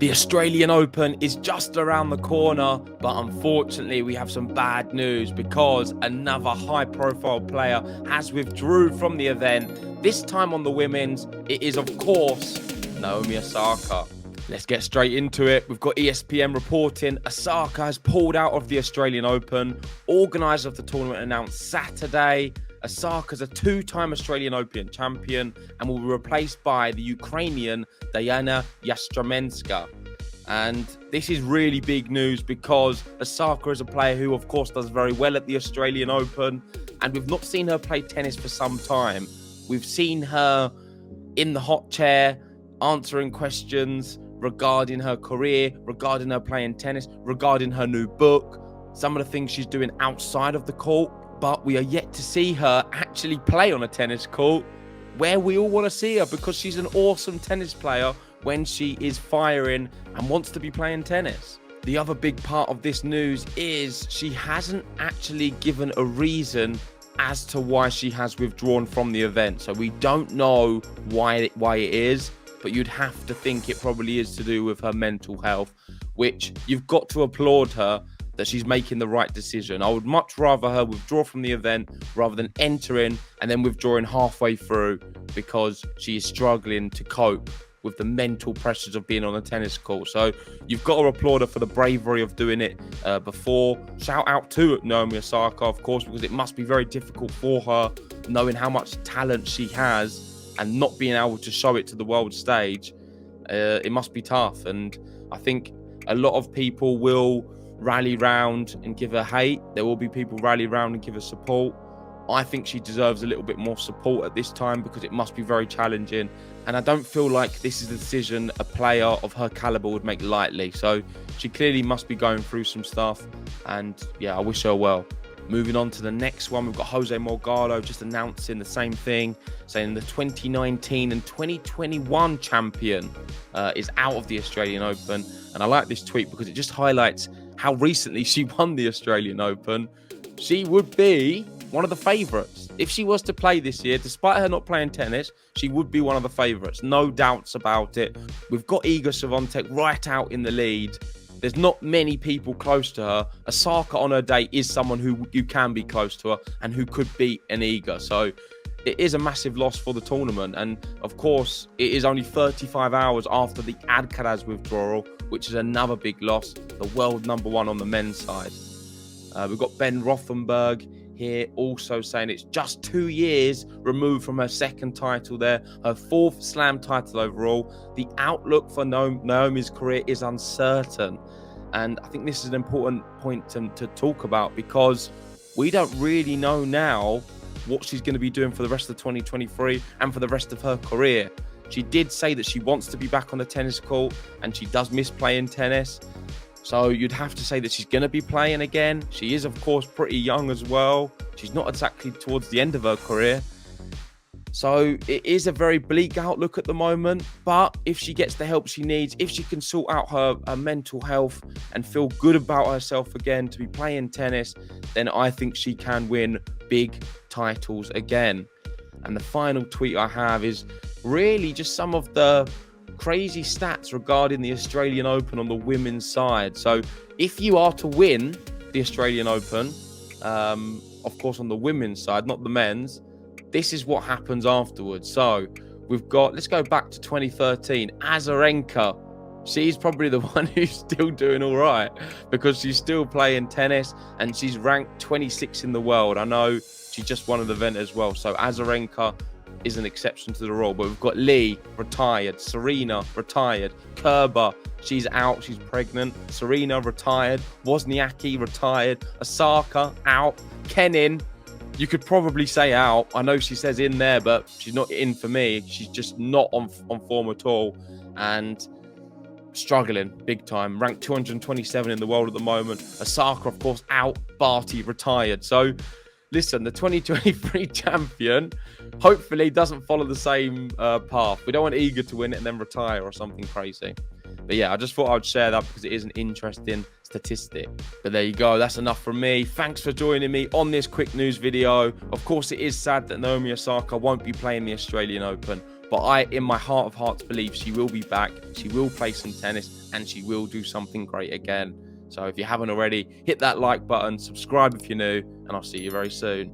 The Australian Open is just around the corner, but unfortunately we have some bad news because another high-profile player has withdrew from the event. This time on the women's, it is of course Naomi Osaka. Let's get straight into it. We've got ESPN reporting Osaka has pulled out of the Australian Open. Organisers of the tournament announced Saturday. Osaka's a two-time Australian Open champion and will be replaced by the Ukrainian Diana Yastramenska. And this is really big news because Osaka is a player who, of course, does very well at the Australian Open. And we've not seen her play tennis for some time. We've seen her in the hot chair answering questions regarding her career, regarding her playing tennis, regarding her new book, some of the things she's doing outside of the court. But we are yet to see her actually play on a tennis court where we all want to see her because she's an awesome tennis player when she is firing and wants to be playing tennis. The other big part of this news is she hasn't actually given a reason as to why she has withdrawn from the event. So we don't know why it is, but you'd have to think it probably is to do with her mental health, which you've got to applaud her that she's making the right decision. I would much rather her withdraw from the event rather than entering and then withdrawing halfway through because she is struggling to cope with the mental pressures of being on a tennis court. So you've got to applaud her for the bravery of doing it before. Shout out to Naomi Osaka, of course, because it must be very difficult for her knowing how much talent she has and not being able to show it to the world stage. It must be tough. And I think a lot of people will rally round and give her hate. There will be people rally round and give her support. I think she deserves a little bit more support at this time because it must be very challenging. And I don't feel like this is a decision a player of her caliber would make lightly. So she clearly must be going through some stuff. And yeah, I wish her well. Moving on to the next one, we've got Jose Morgado just announcing the same thing, saying the 2019 and 2021 champion is out of the Australian Open. And I like this tweet because it just highlights how recently she won the Australian Open. She would be one of the favourites. If she was to play this year, despite her not playing tennis, she would be one of the favourites. No doubts about it. We've got Iga Swiatek right out in the lead. There's not many people close to her. Osaka on her day is someone who you can be close to her and who could beat an Iga. So it is a massive loss for the tournament. And of course, it is only 35 hours after the Alcaraz withdrawal, which is another big loss. The world number one on the men's side. We've got Ben Rothenberg here also saying it's just 2 years removed from her second title there, her fourth slam title overall. The outlook for Naomi's career is uncertain. And I think this is an important point to talk about because we don't really know now what she's going to be doing for the rest of 2023 and for the rest of her career. She did say that she wants to be back on the tennis court and she does miss playing tennis. So you'd have to say that she's going to be playing again. She is, of course, pretty young as well. She's not exactly towards the end of her career. So it is a very bleak outlook at the moment. But if she gets the help she needs, if she can sort out her mental health and feel good about herself again to be playing tennis, then I think she can win big titles again. And the final tweet I have is really just some of the crazy stats regarding the Australian Open on the women's side. So if you are to win the Australian Open, of course on the women's side, not the men's, this is what happens afterwards. So we've got, let's go back to 2013, Azarenka. She's probably the one who's still doing all right because she's still playing tennis and she's ranked 26 in the world. I know she just won an event as well. So Azarenka is an exception to the rule, but we've got Lee retired, Serena retired, Kerber, she's out, she's pregnant, Serena retired, Wozniacki retired, Osaka out, Kenin, you could probably say out. I know she says in there, but she's not in for me. She's just not on form at all and struggling big time. Ranked 227 in the world at the moment. Osaka, of course, out, Barty retired. So listen, the 2023 champion hopefully doesn't follow the same path. We don't want Iga to win it and then retire or something crazy. But yeah, I just thought I would share that because it is an interesting statistic. But there you go. That's enough from me. Thanks for joining me on this quick news video. Of course, it is sad that Naomi Osaka won't be playing the Australian Open, but I, in my heart of hearts, believe she will be back. She will play some tennis and she will do something great again. So if you haven't already, hit that like button, subscribe if you're new, and I'll see you very soon.